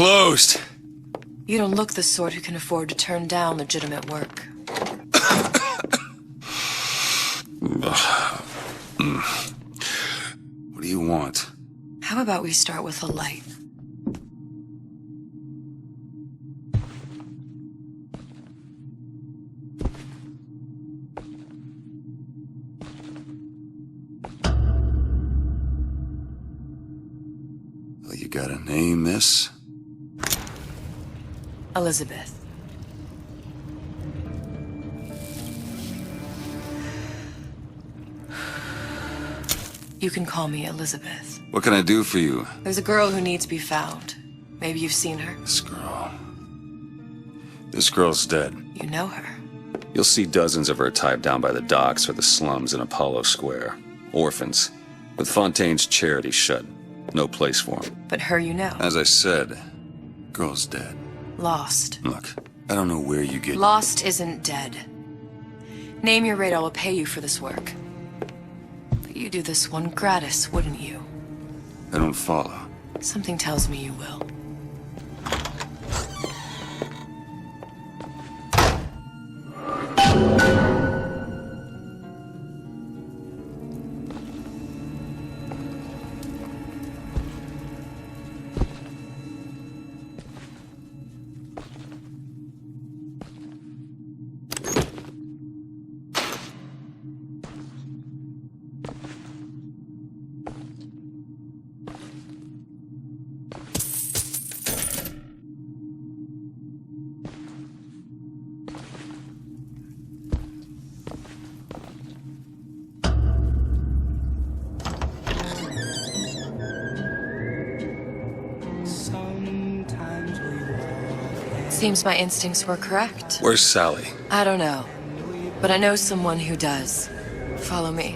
closed. You don't look the sort who can afford to turn down legitimate work. What do you want? How about we start with a light? Well, you got a name, miss? Elizabeth. You can call me Elizabeth. What can I do for you? There's a girl who needs to be found. Maybe you've seen her. This girl's dead. You know her. You'll see dozens of her type down by the docks or the slums in Apollo Square. Orphans. With Fontaine's charity shut. No place for them. But her you know. As I said, girl's dead. Lost. Look, I don't know where you get... Lost isn't dead. Name your rate, I will pay you for this work. But you do this one gratis, wouldn't you? I don't follow. Something tells me you will. Seems my instincts were correct. Where's Sally? I don't know. But I know someone who does. Follow me.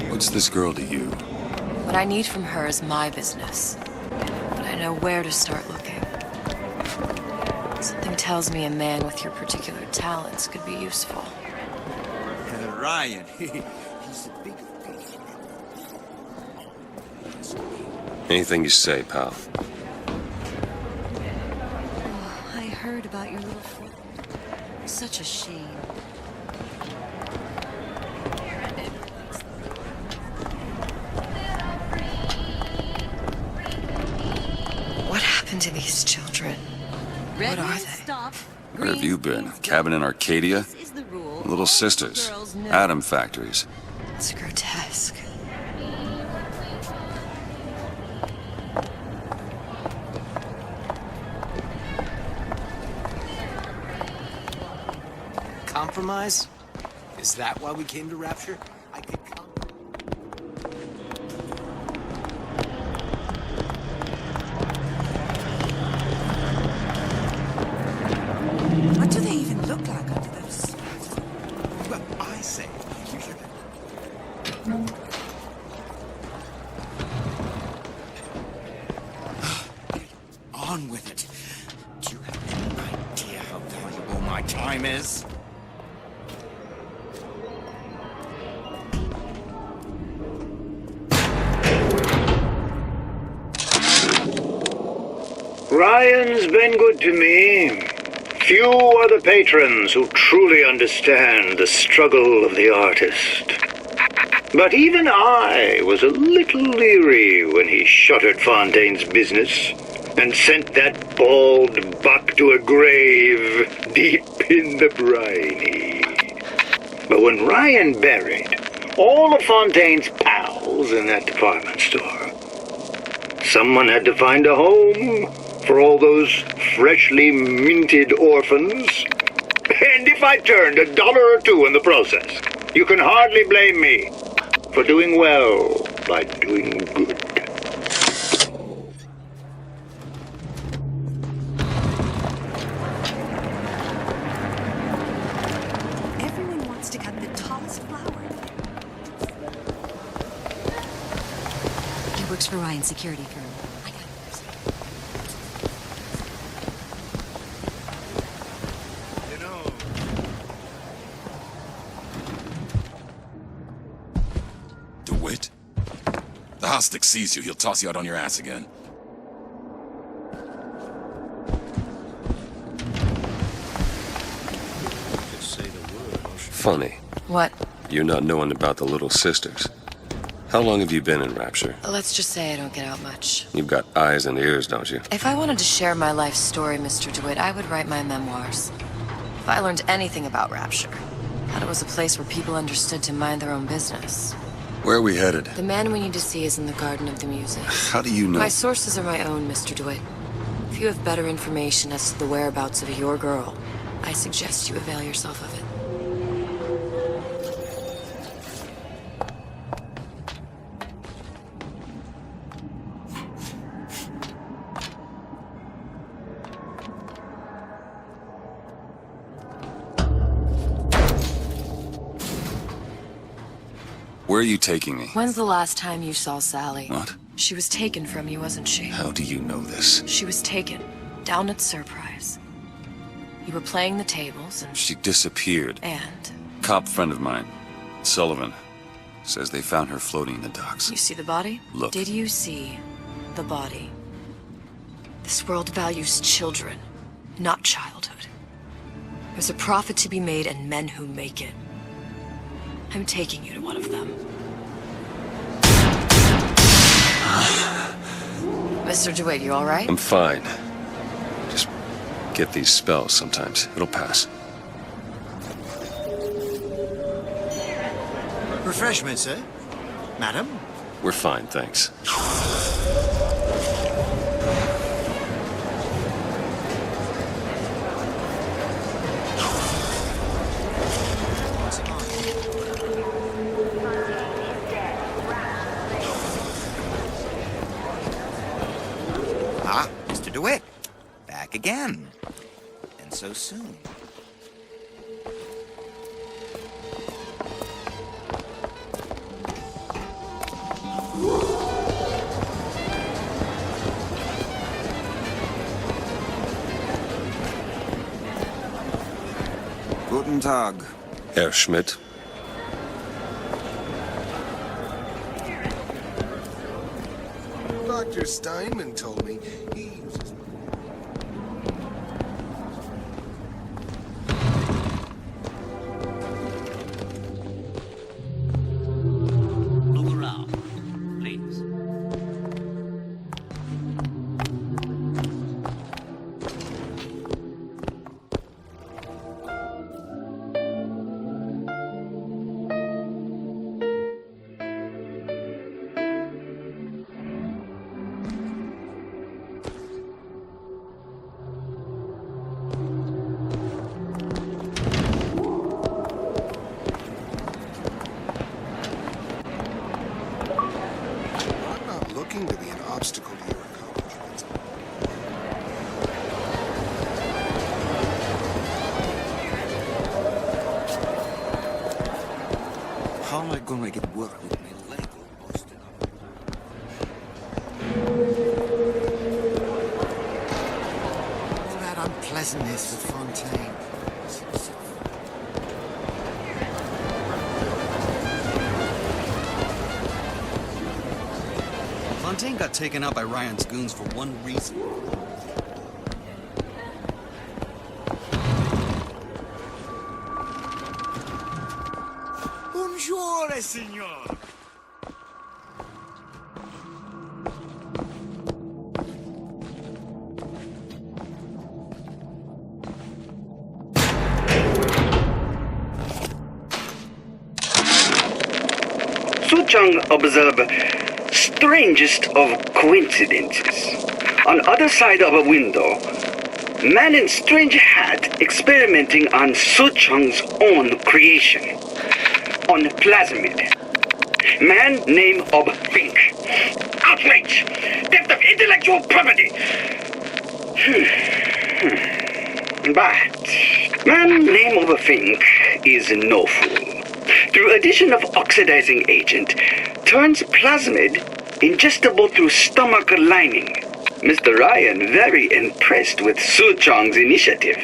What's this girl to you? What I need from her is my business. But I know where to start looking. Something tells me a man with your particular talents could be useful. Ryan, he's a big fish. Anything you say, pal. Oh, I heard about your little friend. Such a shame. What happened to these children? What are they? Where have you been? Cabin in Arcadia? Little sisters. Atom factories. It's grotesque. Compromise? Is that why we came to Rapture? I could come. What do they even look like under those? Well, I say, you should... Get on with it. Do you have any idea how valuable my time is? Ryan's been good to me. Few are the patrons who truly understand the struggle of the artist. But even I was a little leery when he shuttered Fontaine's business and sent that bald buck to a grave deep in the briny. But when Ryan buried all of Fontaine's pals in that department store, someone had to find a home for all those freshly minted orphans. And if I turned $1 or $2 in the process, you can hardly blame me for doing well by doing good. Everyone wants to cut the tallest flower. He works for Ryan's security firm. I got yours. You know, The Hostic sees you, he'll toss you out on your ass again. Funny. What? You're not knowing about the Little Sisters. How long have you been in Rapture? Let's just say I don't get out much. You've got eyes and ears, don't you? If I wanted to share my life story, Mr. DeWitt, I would write my memoirs. If I learned anything about Rapture, that it was a place where people understood to mind their own business. Where are we headed? The man we need to see is in the Garden of the Muses. How do you know? My sources are my own, Mr. DeWitt. If you have better information as to the whereabouts of your girl, I suggest you avail yourself of it. Where are you taking me? When's the last time you saw Sally? What? She was taken from you, wasn't she? How do you know this? She was taken, down at Surprise. You were playing the tables and... She disappeared. And? Cop friend of mine, Sullivan, says they found her floating in the docks. You see the body? Look. Did you see the body? This world values children, not childhood. There's a profit to be made and men who make it. I'm taking you to one of them. Mr. DeWitt, you all right? I'm fine. Just get these spells sometimes. It'll pass. Refreshment, sir? Madam? We're fine, thanks. Ah, Mr. DeWitt. Back again. And so soon. Guten Tag. Herr Schmidt. Dr. Steinman told me he uses... Look around, please. I'm not looking to be an obstacle to your accomplishments. How am I gonna make it work with my leg all busted up? All that unpleasantness with Fontaine. Fontaine got taken out by Ryan's goons for one reason. Bonjour, signor. Suchong observed strangest of coincidences. On other side of a window, man in strange hat experimenting on Suchong's own creation. On plasmid. Man name of Fink. Outrage! Theft of intellectual property! But man name of Fink is no fool. Through addition of oxidizing agent, turns plasmid ingestible through stomach lining. Mr. Ryan very impressed with Su Chong's initiative.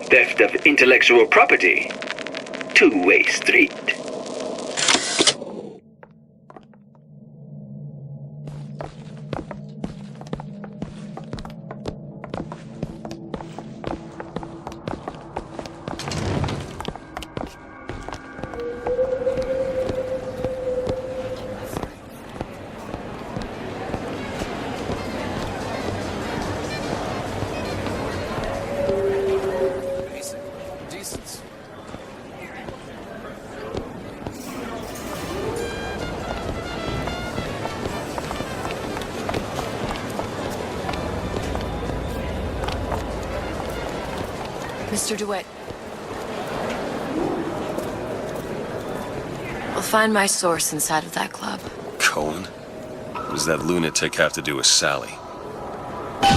Theft of intellectual property. Two-way street. Mr. DeWitt. We'll find my source inside of that club. Cohen? What does that lunatic have to do with Sally? I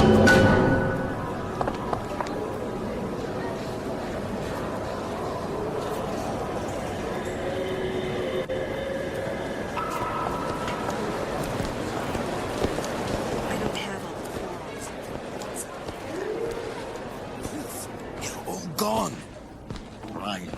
don't have all the claws. They're all gone. Ryan.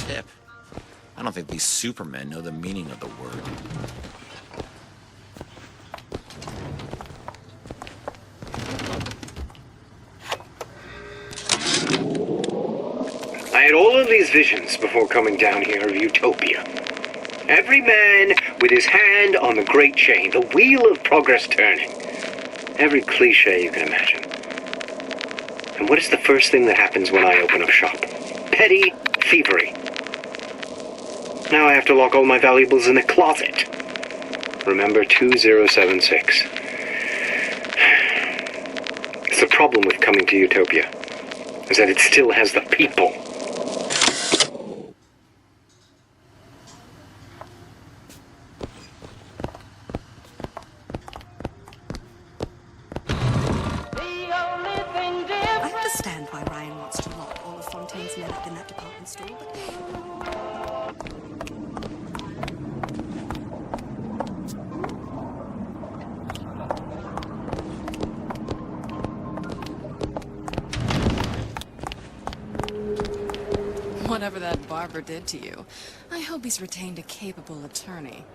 Tip. I don't think these supermen know the meaning of the word. I had all of these visions before coming down here of Utopia. Every man with his hand on the great chain, the wheel of progress turning. Every cliche you can imagine. And what is the first thing that happens when I open up shop? Petty thievery. Now I have to lock all my valuables in a closet. Remember 2076. It's the problem with coming to Utopia, is that it still has the people. I understand why Ryan wants to lock all of Fontaine's men up in that department store, but... Whatever that barber did to you, I hope he's retained a capable attorney.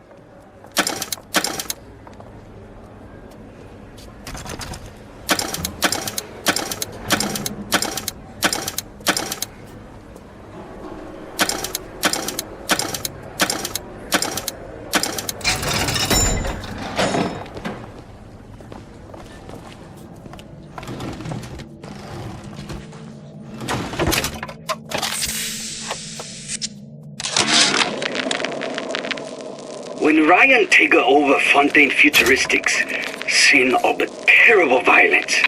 When Ryan take over Fontaine Futuristics, scene of terrible violence.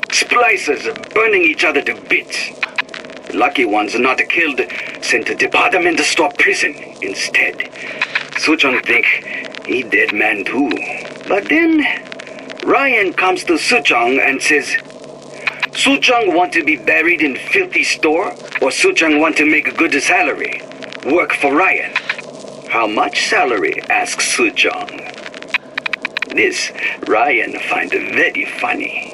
Splicers burning each other to bits. The lucky ones not killed, sent to department store prison instead. Suchong think he dead man too. But then Ryan comes to Suchong and says, Suchong want to be buried in filthy store, or Suchong want to make a good salary, work for Ryan. How much salary? Asks Suchong. This Ryan find very funny.